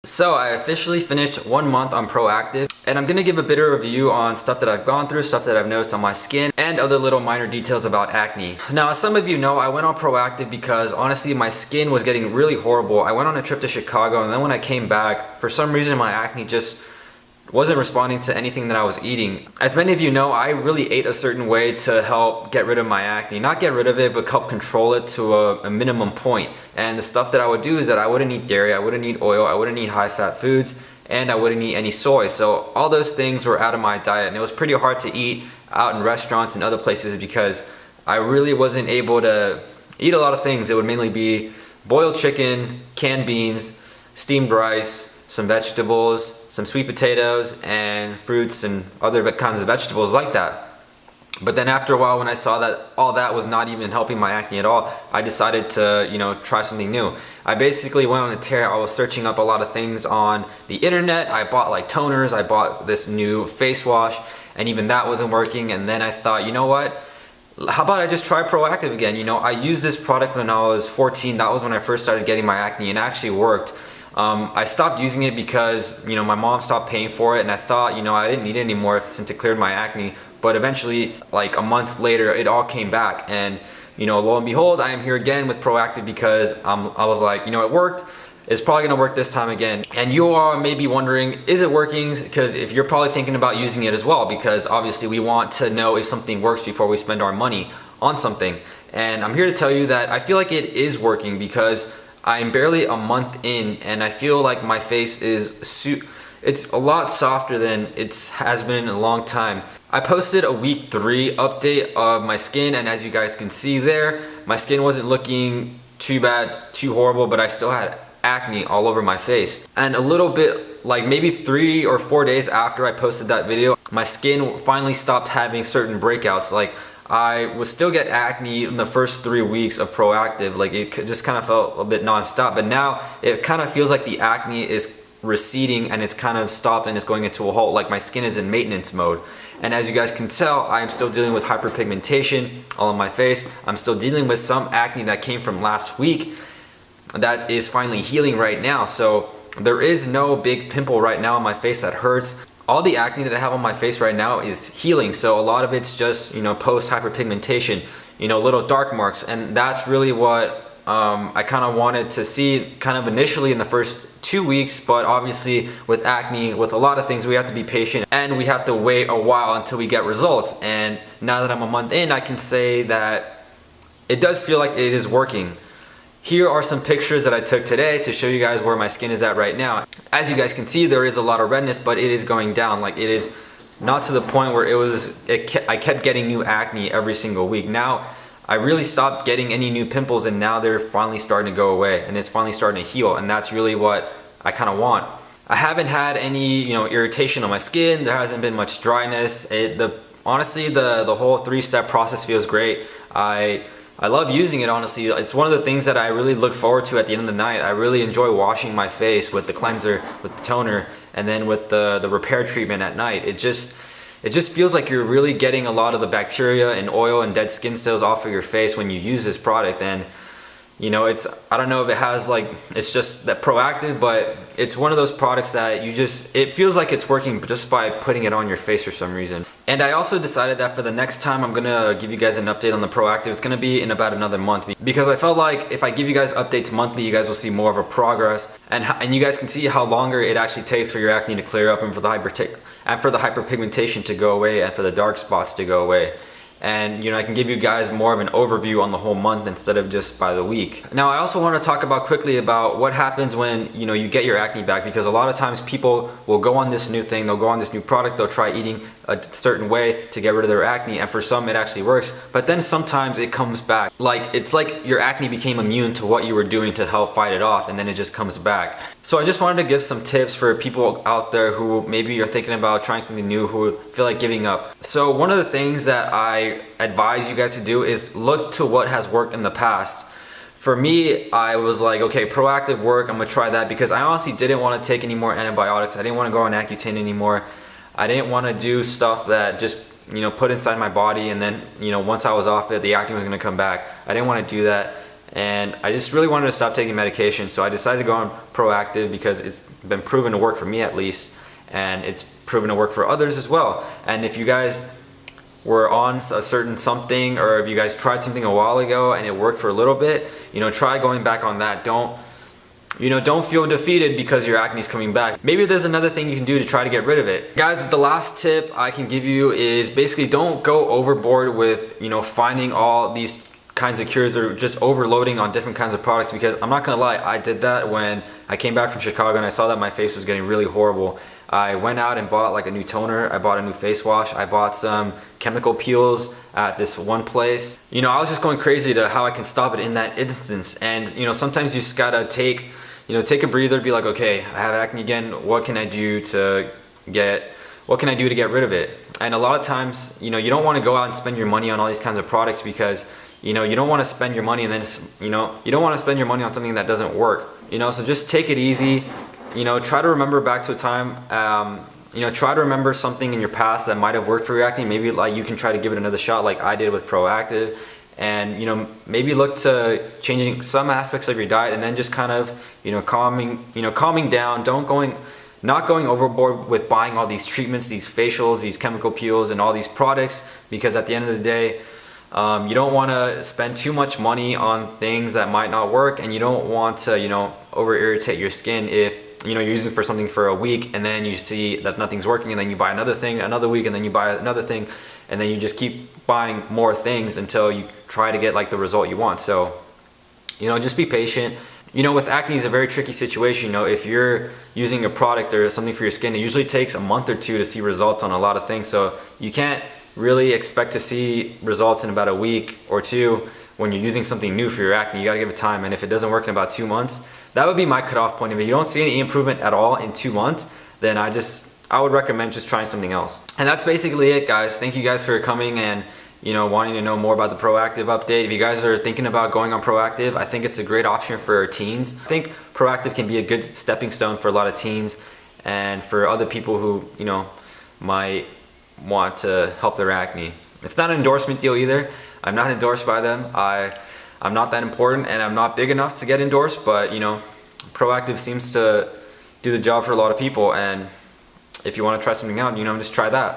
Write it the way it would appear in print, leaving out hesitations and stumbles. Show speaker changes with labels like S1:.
S1: So I officially finished 1 month on Proactiv, and I'm gonna give a bit of review on stuff that I've gone through, stuff that I've noticed on my skin, and other little minor details about acne. Now, as some of you know, I went on Proactiv because honestly my skin was getting really horrible. I went on a trip to Chicago, and then when I came back, for some reason my acne just wasn't responding to anything that I was eating. As many of you know, I really ate a certain way to help get rid of my acne. Not get rid of it, but help control it to a minimum point. And the stuff that I would do is that I wouldn't eat dairy, I wouldn't eat oil, I wouldn't eat high fat foods, and I wouldn't eat any soy. So all those things were out of my diet, and it was pretty hard to eat out in restaurants and other places because I really wasn't able to eat a lot of things. It would mainly be boiled chicken, canned beans, steamed rice, some vegetables, some sweet potatoes, and fruits and other kinds of vegetables like that. But then after a while, when I saw that all that was not even helping my acne at all, I decided to, try something new. I basically went on a tear. I was searching up a lot of things on the internet. I bought like toners, I bought this new face wash, and even that wasn't working. And then I thought, you know what? How about I just try Proactiv again? I used this product when I was 14. That was when I first started getting my acne, and it actually worked. I stopped using it because my mom stopped paying for it, and I thought I didn't need it anymore since it cleared my acne. But eventually, like a month later, it all came back, and lo and behold, I am here again with Proactiv because I was like, it worked. It's probably gonna work this time again. And you are maybe wondering, is it working? Because if you're probably thinking about using it as well, because obviously we want to know if something works before we spend our money on something. And I'm here to tell you that I feel like it is working because I'm barely a month in, and I feel like my face it's a lot softer than it has been in a long time. I posted a week 3 update of my skin, and as you guys can see there, my skin wasn't looking too bad, too horrible, but I still had acne all over my face. And a little bit, like maybe 3 or 4 days after I posted that video, my skin finally stopped having certain breakouts. Like, I would still get acne in the first 3 weeks of Proactiv. Like, it just kind of felt a bit non-stop, but now it kind of feels like the acne is receding and it's kind of stopped and it's going into a halt. Like, my skin is in maintenance mode. And as you guys can tell, I am still dealing with hyperpigmentation all on my face. I'm still dealing with some acne that came from last week that is finally healing right now. So there is no big pimple right now on my face that hurts. All the acne that I have on my face right now is healing, so a lot of it's just post hyperpigmentation, little dark marks, and that's really what I kind of wanted to see kind of initially in the first 2 weeks. But obviously with acne, with a lot of things, we have to be patient and we have to wait a while until we get results. And now that I'm a month in, I can say that it does feel like it is working. Here are some pictures that I took today to show you guys where my skin is at right now. As you guys can see, there is a lot of redness, but it is going down. Like, it is not to the point where I kept getting new acne every single week. Now, I really stopped getting any new pimples, and now they're finally starting to go away, and it's finally starting to heal, and that's really what I kind of want. I haven't had any, irritation on my skin. There hasn't been much dryness. Honestly, the whole 3-step process feels great. I love using it, honestly. It's one of the things that I really look forward to at the end of the night. I really enjoy washing my face with the cleanser, with the toner, and then with the repair treatment at night. It just feels like you're really getting a lot of the bacteria and oil and dead skin cells off of your face when you use this product. And I don't know if it has it's just that Proactiv, but it's one of those products that it feels like it's working just by putting it on your face for some reason. And I also decided that for the next time I'm gonna give you guys an update on the Proactiv, it's gonna be in about another month, because I felt like if I give you guys updates monthly, you guys will see more of a progress, and you guys can see how longer it actually takes for your acne to clear up, and for the hyperpigmentation to go away, and for the dark spots to go away. And I can give you guys more of an overview on the whole month instead of just by the week. Now, I also want to talk about quickly about what happens when you get your acne back, because a lot of times people will go on this new thing, they'll go on this new product, they'll try eating a certain way to get rid of their acne, and for some it actually works, but then sometimes it comes back. It's like your acne became immune to what you were doing to help fight it off, and then it just comes back. So I just wanted to give some tips for people out there who maybe are thinking about trying something new, who feel like giving up. So one of the things that I advise you guys to do is look to what has worked in the past. For me, I was like, okay, Proactiv work, I'm gonna try that, because I honestly didn't want to take any more antibiotics. I didn't want to go on Accutane anymore. I didn't want to do stuff that just put inside my body, and then once I was off it, the acne was gonna come back. I didn't want to do that. and I just really wanted to stop taking medication. So I decided to go on Proactiv because it's been proven to work for me at least, and it's proven to work for others as well. And if you guys were on a certain something, or if you guys tried something a while ago and it worked for a little bit, try going back on that. Don't feel defeated because your acne is coming back. Maybe there's another thing you can do to try to get rid of it. Guys, the last tip I can give you is basically don't go overboard with, finding all these kinds of cures or just overloading on different kinds of products, because I'm not gonna lie, I did that when I came back from Chicago and I saw that my face was getting really horrible. I went out and bought like a new toner, I bought a new face wash, I bought some chemical peels at this one place. I was just going crazy to how I can stop it in that instance. And sometimes you just gotta take a breather, be like, okay, I have acne again, what can I do to get rid of it? And a lot of times, you don't want to go out and spend your money on all these kinds of products, because you don't want to spend your money and then you don't want to spend your money on something that doesn't work. So just take it easy. Try to remember back to a time, try to remember something in your past that might have worked for your acne. Maybe like you can try to give it another shot like I did with Proactiv, and maybe look to changing some aspects of your diet, and then just kind of calming down. Not going overboard with buying all these treatments, these facials, these chemical peels, and all these products, because at the end of the day, you don't want to spend too much money on things that might not work, and you don't want to over irritate your skin if you're using for something for a week and then you see that nothing's working, and then you buy another thing another week, and then you buy another thing, and then you just keep buying more things until you try to get like the result you want. So just be patient. With acne, is a very tricky situation. If you're using a product or something for your skin, it usually takes a month or two to see results on a lot of things. So you can't really expect to see results in about a week or two when you're using something new for your acne. You gotta give it time, and if it doesn't work in about 2 months, that would be my cutoff point. If you don't see any improvement at all in 2 months, then I would recommend just trying something else. And that's basically it, guys. Thank you guys for coming and wanting to know more about the Proactiv update. If you guys are thinking about going on Proactiv, I think it's a great option for teens. I think Proactiv can be a good stepping stone for a lot of teens and for other people who might want to help their acne. It's not an endorsement deal either. I'm not endorsed by them. I'm not that important, and I'm not big enough to get endorsed, but Proactiv seems to do the job for a lot of people, and if you want to try something out, just try that.